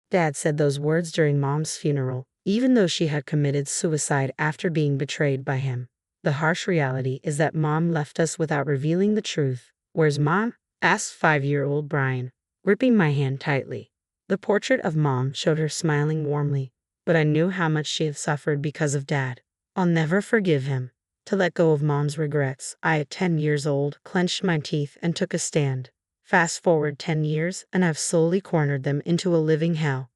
Dad said those words during Mom's funeral, even though she had committed suicide after being betrayed by him. The harsh reality is that Mom left us without revealing the truth. Where's Mom? Asked 5-year-old Brian, gripping my hand tightly. The portrait of Mom showed her smiling warmly, but I knew how much she had suffered because of Dad. I'll never forgive him. To let go of Mom's regrets, I, at 10 years old, clenched my teeth and took a stand. Fast forward 10 years, and I've slowly cornered them into a living hell.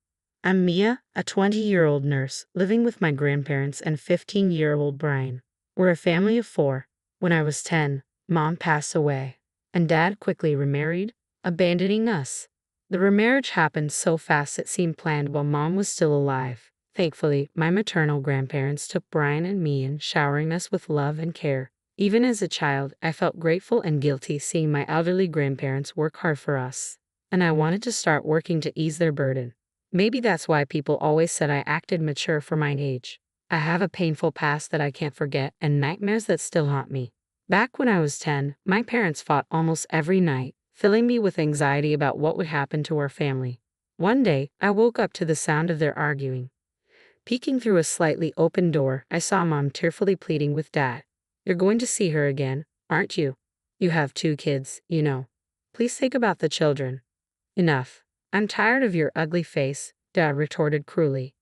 I'm Mia, a 20-year-old nurse, living with my grandparents and 15-year-old Brian. We're a family of 4. When I was 10, Mom passed away, and Dad quickly remarried, abandoning us. The remarriage happened so fast it seemed planned while Mom was still alive. Thankfully, my maternal grandparents took Brian and me in, showering us with love and care. Even as a child, I felt grateful and guilty seeing my elderly grandparents work hard for us, and I wanted to start working to ease their burden. Maybe that's why people always said I acted mature for my age. I have a painful past that I can't forget and nightmares that still haunt me. Back when I was 10, my parents fought almost every night, filling me with anxiety about what would happen to our family. One day, I woke up to the sound of their arguing. Peeking through a slightly open door, I saw Mom tearfully pleading with Dad. You're going to see her again, aren't you? You have 2 kids, you know. Please think about the children. Enough. I'm tired of your ugly face, Dad retorted cruelly.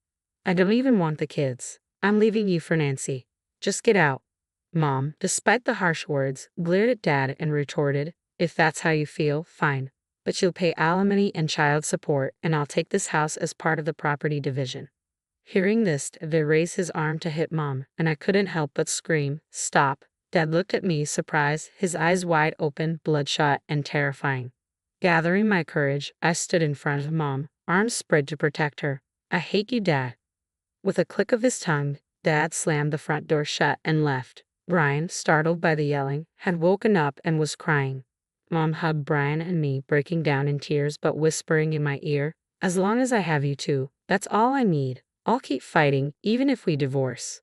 I don't even want the kids. I'm leaving you for Nancy. Just get out. Mom, despite the harsh words, glared at Dad and retorted, if that's how you feel, fine. But you'll pay alimony and child support, and I'll take this house as part of the property division. Hearing this, Dad raised his arm to hit Mom, and I couldn't help but scream, stop. Dad looked at me, surprised, his eyes wide open, bloodshot, and terrifying. Gathering my courage, I stood in front of Mom, arms spread to protect her. I hate you, Dad. With a click of his tongue, Dad slammed the front door shut and left. Brian, startled by the yelling, had woken up and was crying. Mom hugged Brian and me, breaking down in tears but whispering in my ear, as long as I have you 2, that's all I need. I'll keep fighting, even if we divorce.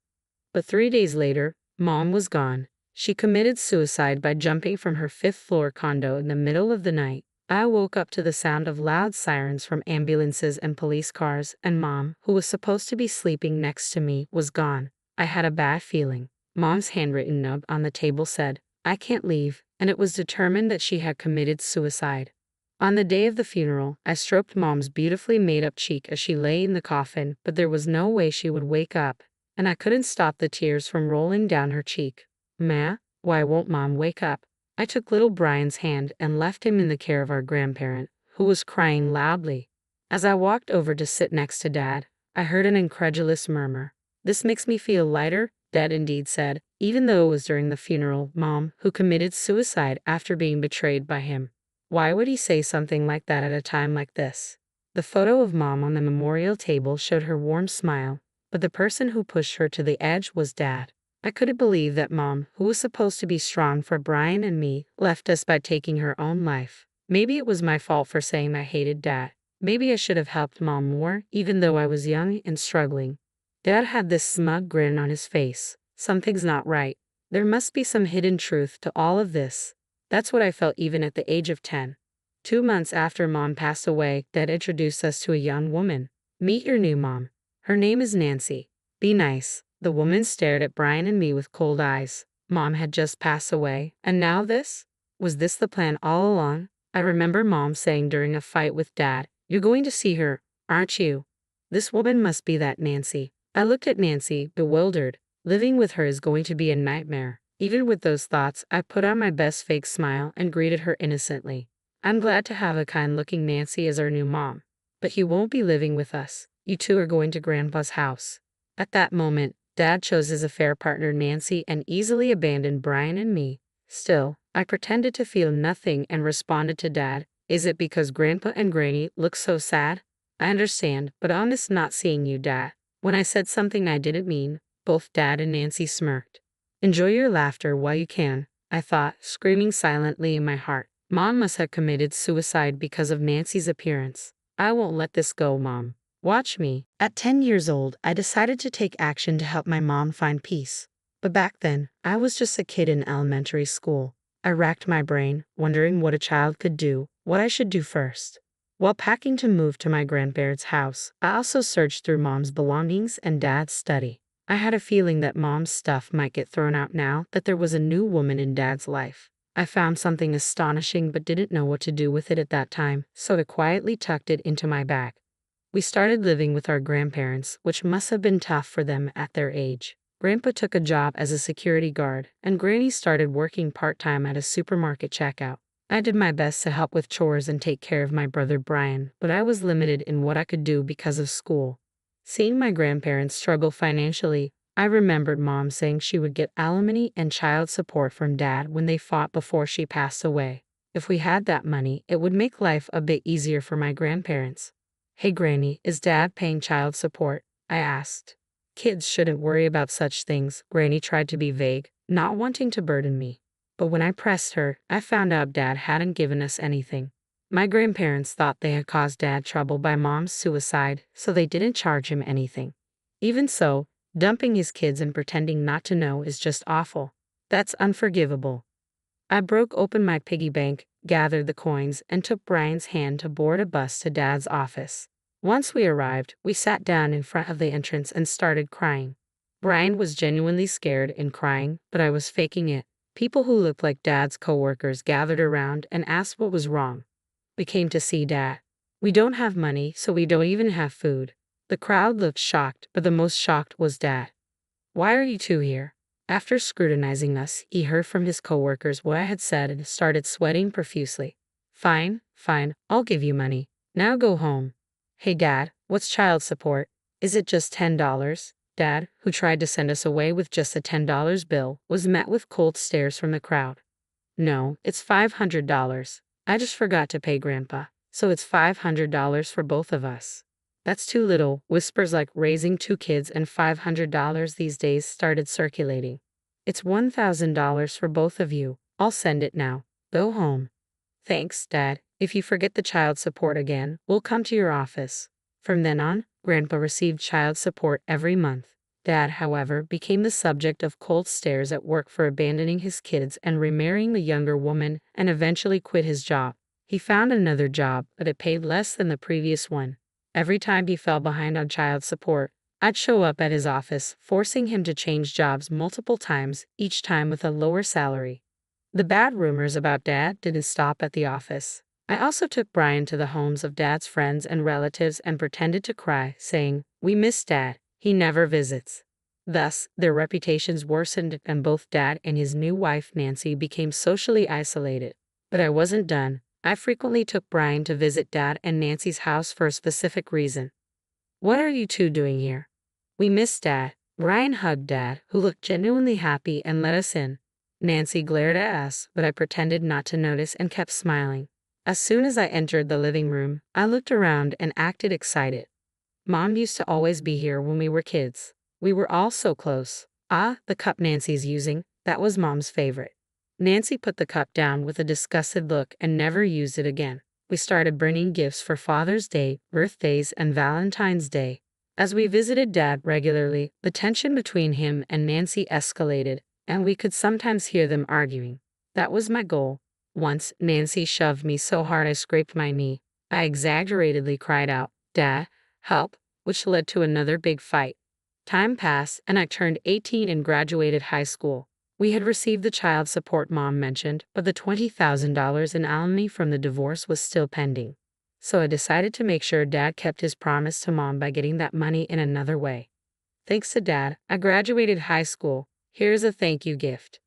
But 3 days later, Mom was gone. She committed suicide by jumping from her 5th-floor condo in the middle of the night. I woke up to the sound of loud sirens from ambulances and police cars, and Mom, who was supposed to be sleeping next to me, was gone. I had a bad feeling. Mom's handwritten note on the table said, I can't leave, and it was determined that she had committed suicide. On the day of the funeral, I stroked Mom's beautifully made-up cheek as she lay in the coffin, but there was no way she would wake up, and I couldn't stop the tears from rolling down her cheek. Ma, why won't Mom wake up? I took little Brian's hand and left him in the care of our grandparent, who was crying loudly. As I walked over to sit next to Dad, I heard an incredulous murmur. This makes me feel lighter, Dad indeed said, even though it was during the funeral Mom who committed suicide after being betrayed by him. Why would he say something like that at a time like this? The photo of Mom on the memorial table showed her warm smile, but the person who pushed her to the edge was Dad. I couldn't believe that Mom, who was supposed to be strong for Brian and me, left us by taking her own life. Maybe it was my fault for saying I hated Dad. Maybe I should have helped Mom more, even though I was young and struggling. Dad had this smug grin on his face. Something's not right. There must be some hidden truth to all of this. That's what I felt even at the age of 10. 2 months after Mom passed away, Dad introduced us to a young woman. Meet your new mom. Her name is Nancy. Be nice. The woman stared at Brian and me with cold eyes. Mom had just passed away, and now this? Was this the plan all along? I remember Mom saying during a fight with Dad, you're going to see her, aren't you? This woman must be that Nancy. I looked at Nancy, bewildered. Living with her is going to be a nightmare. Even with those thoughts, I put on my best fake smile and greeted her innocently. I'm glad to have a kind-looking Nancy as our new mom. But he won't be living with us. You 2 are going to Grandpa's house. At that moment, Dad chose his affair partner Nancy and easily abandoned Brian and me. Still, I pretended to feel nothing and responded to Dad, is it because Grandpa and Granny look so sad? I understand, but I miss not seeing you, Dad. When I said something I didn't mean, both Dad and Nancy smirked. Enjoy your laughter while you can, I thought, screaming silently in my heart. Mom must have committed suicide because of Nancy's appearance. I won't let this go, Mom. Watch me. At 10 years old, I decided to take action to help my mom find peace. But back then, I was just a kid in elementary school. I racked my brain, wondering what a child could do, what I should do first. While packing to move to my grandparents' house, I also searched through mom's belongings and dad's study. I had a feeling that mom's stuff might get thrown out now that there was a new woman in dad's life. I found something astonishing but didn't know what to do with it at that time, so I quietly tucked it into my bag. We started living with our grandparents, which must have been tough for them at their age. Grandpa took a job as a security guard, and Granny started working part-time at a supermarket checkout. I did my best to help with chores and take care of my brother Brian, but I was limited in what I could do because of school. Seeing my grandparents struggle financially, I remembered Mom saying she would get alimony and child support from Dad when they fought before she passed away. If we had that money, it would make life a bit easier for my grandparents. "Hey Granny, is Dad paying child support?" I asked. "Kids shouldn't worry about such things," Granny tried to be vague, not wanting to burden me. But when I pressed her, I found out Dad hadn't given us anything. My grandparents thought they had caused Dad trouble by Mom's suicide, so they didn't charge him anything. Even so, dumping his kids and pretending not to know is just awful. That's unforgivable. I broke open my piggy bank, gathered the coins, and took Brian's hand to board a bus to Dad's office. Once we arrived, we sat down in front of the entrance and started crying. Brian was genuinely scared and crying, but I was faking it. People who looked like Dad's coworkers gathered around and asked what was wrong. "We came to see Dad. We don't have money, so we don't even have food." The crowd looked shocked, but the most shocked was Dad. "Why are you two here?" After scrutinizing us, he heard from his coworkers what I had said and started sweating profusely. Fine, I'll give you money. Now go home." "Hey Dad, what's child support? Is it just $10? Dad, who tried to send us away with just a $10 bill, was met with cold stares from the crowd. "No, it's $500. I just forgot to pay Grandpa, so it's $500 for both of us." "That's too little." Whispers like raising two kids and $500 these days started circulating. "It's $1,000 for both of you. I'll send it now. Go home." "Thanks, Dad. If you forget the child support again, we'll come to your office." From then on, Grandpa received child support every month. Dad, however, became the subject of cold stares at work for abandoning his kids and remarrying the younger woman, and eventually quit his job. He found another job, but it paid less than the previous one. Every time he fell behind on child support, I'd show up at his office, forcing him to change jobs multiple times, each time with a lower salary. The bad rumors about Dad didn't stop at the office. I also took Brian to the homes of Dad's friends and relatives and pretended to cry, saying, "We miss Dad. He never visits." Thus, their reputations worsened and both Dad and his new wife Nancy became socially isolated. But I wasn't done. I frequently took Brian to visit Dad and Nancy's house for a specific reason. "What are you two doing here?" "We miss Dad." Brian hugged Dad, who looked genuinely happy, and let us in. Nancy glared at us, but I pretended not to notice and kept smiling. As soon as I entered the living room, I looked around and acted excited. Mom used to always be here when we were kids. We were all so close. "Ah, the cup Nancy's using. That was Mom's favorite." Nancy put the cup down with a disgusted look and never used it again. We started bringing gifts for Father's Day, birthdays, and Valentine's Day. As we visited Dad regularly, the tension between him and Nancy escalated, and we could sometimes hear them arguing. That was my goal. Once, Nancy shoved me so hard I scraped my knee. I exaggeratedly cried out, "Dad, help," which led to another big fight. Time passed, and I turned 18 and graduated high school. We had received the child support Mom mentioned, but the $20,000 in alimony from the divorce was still pending. So I decided to make sure Dad kept his promise to Mom by getting that money in another way. Thanks to Dad, I graduated high school. Here's a thank you gift.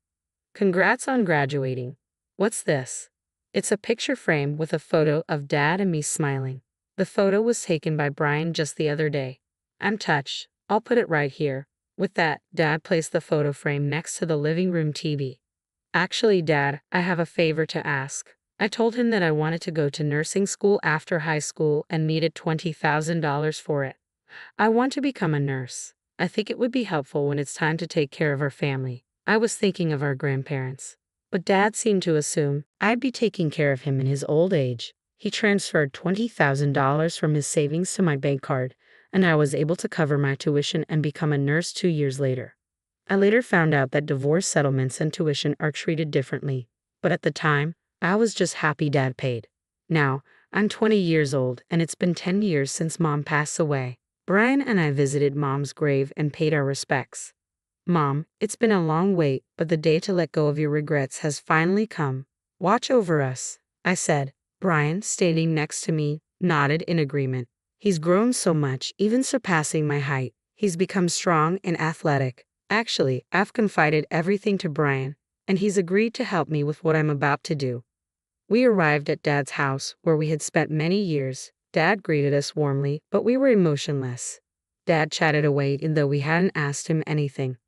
Congrats on graduating. What's this? It's a picture frame with a photo of Dad and me smiling. The photo was taken by Brian just the other day. I'm touched. I'll put it right here. With that, Dad placed the photo frame next to the living room TV. "Actually, Dad, I have a favor to ask." I told him that I wanted to go to nursing school after high school and needed $20,000 for it. "I want to become a nurse. I think it would be helpful when it's time to take care of our family." I was thinking of our grandparents. But Dad seemed to assume I'd be taking care of him in his old age. He transferred $20,000 from his savings to my bank card, and I was able to cover my tuition and become a nurse 2 years later. I later found out that divorce settlements and tuition are treated differently, but at the time, I was just happy Dad paid. Now, I'm 20 years old, and it's been 10 years since Mom passed away. Brian and I visited Mom's grave and paid our respects. Mom, it's been a long wait, but the day to let go of your regrets has finally come. Watch over us, I said. Brian, standing next to me, nodded in agreement. He's grown so much, even surpassing my height. He's become strong and athletic. Actually, I've confided everything to Brian, and he's agreed to help me with what I'm about to do. We arrived at Dad's house, where we had spent many years. Dad greeted us warmly, but we were emotionless. Dad chatted away even though we hadn't asked him anything.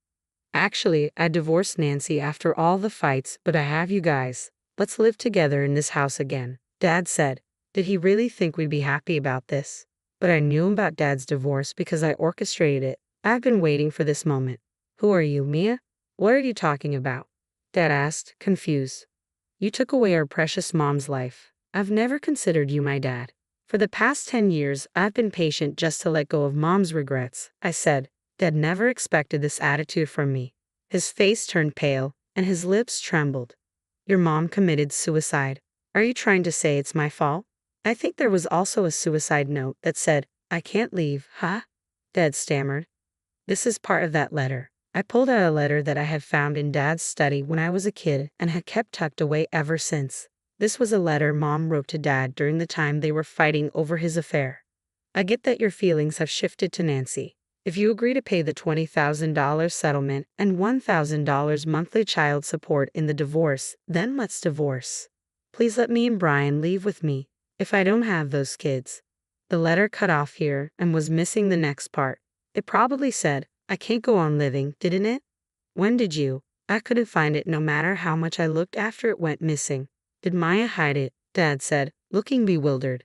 Actually, I divorced Nancy after all the fights, but I have you guys. Let's live together in this house again, Dad said. Did he really think we'd be happy about this? But I knew about Dad's divorce because I orchestrated it. I've been waiting for this moment. Who are you, Mia? What are you talking about? Dad asked, confused. You took away our precious Mom's life. I've never considered you my dad. For the past 10 years, I've been patient just to let go of Mom's regrets, I said. Dad never expected this attitude from me. His face turned pale, and his lips trembled. Your mom committed suicide. Are you trying to say it's my fault? I think there was also a suicide note that said, I can't leave, huh? Dad stammered. This is part of that letter. I pulled out a letter that I had found in Dad's study when I was a kid and had kept tucked away ever since. This was a letter Mom wrote to Dad during the time they were fighting over his affair. I get that your feelings have shifted to Nancy. If you agree to pay the $20,000 settlement and $1,000 monthly child support in the divorce, then let's divorce. Please let me and Brian leave with me, if I don't have those kids. The letter cut off here and was missing the next part. It probably said, I can't go on living, didn't it? When did you? I couldn't find it no matter how much I looked after it went missing. Did Maya hide it? Dad said, looking bewildered.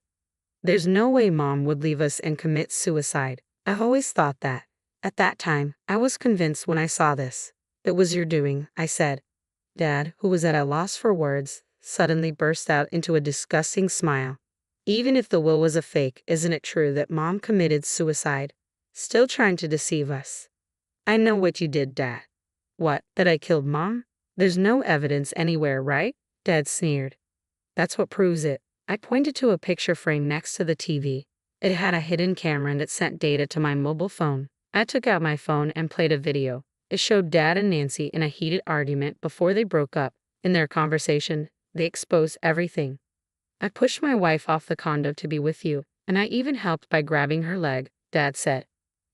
There's no way Mom would leave us and commit suicide. I've always thought that. At that time, I was convinced when I saw this. It was your doing, I said. Dad, who was at a loss for words, suddenly burst out into a disgusting smile. Even if the will was a fake, isn't it true that Mom committed suicide? Still trying to deceive us. I know what you did, Dad. What, that I killed Mom? There's no evidence anywhere, right? Dad sneered. That's what proves it. I pointed to a picture frame next to the TV. It had a hidden camera and it sent data to my mobile phone. I took out my phone and played a video. It showed Dad and Nancy in a heated argument before they broke up. In their conversation, they exposed everything. I pushed my wife off the condo to be with you, and I even helped by grabbing her leg, Dad said.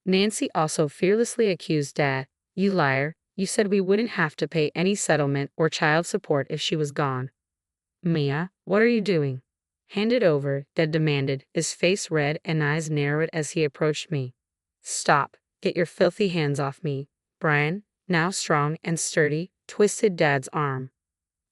Nancy also fearlessly accused Dad. You liar, you said we wouldn't have to pay any settlement or child support if she was gone. Mia, what are you doing? Hand it over, Dad demanded, his face red and eyes narrowed as he approached me. Stop, get your filthy hands off me. Brian, now strong and sturdy, twisted Dad's arm.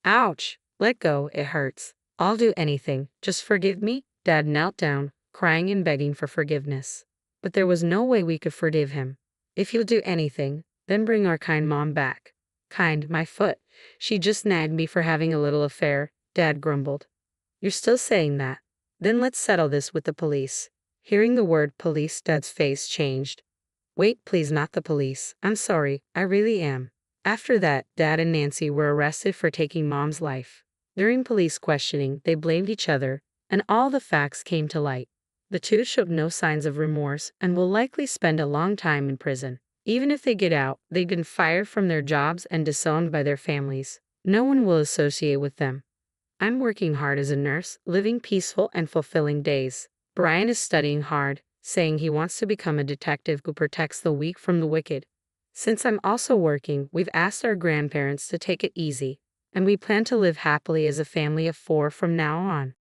Ouch, let go, it hurts. I'll do anything, just forgive me. Dad knelt down, crying and begging for forgiveness. But there was no way we could forgive him. If you'll do anything, then bring our kind Mom back. Kind, my foot. She just nagged me for having a little affair, Dad grumbled. You're still saying that? Then let's settle this with the police. Hearing the word police, Dad's face changed. Wait, please, not the police. I'm sorry, I really am. After that, Dad and Nancy were arrested for taking Mom's life. During police questioning, they blamed each other, and all the facts came to light. The two showed no signs of remorse and will likely spend a long time in prison. Even if they get out, they've been fired from their jobs and disowned by their families. No one will associate with them. I'm working hard as a nurse, living peaceful and fulfilling days. Brian is studying hard, saying he wants to become a detective who protects the weak from the wicked. Since I'm also working, we've asked our grandparents to take it easy, and we plan to live happily as a family of 4 from now on.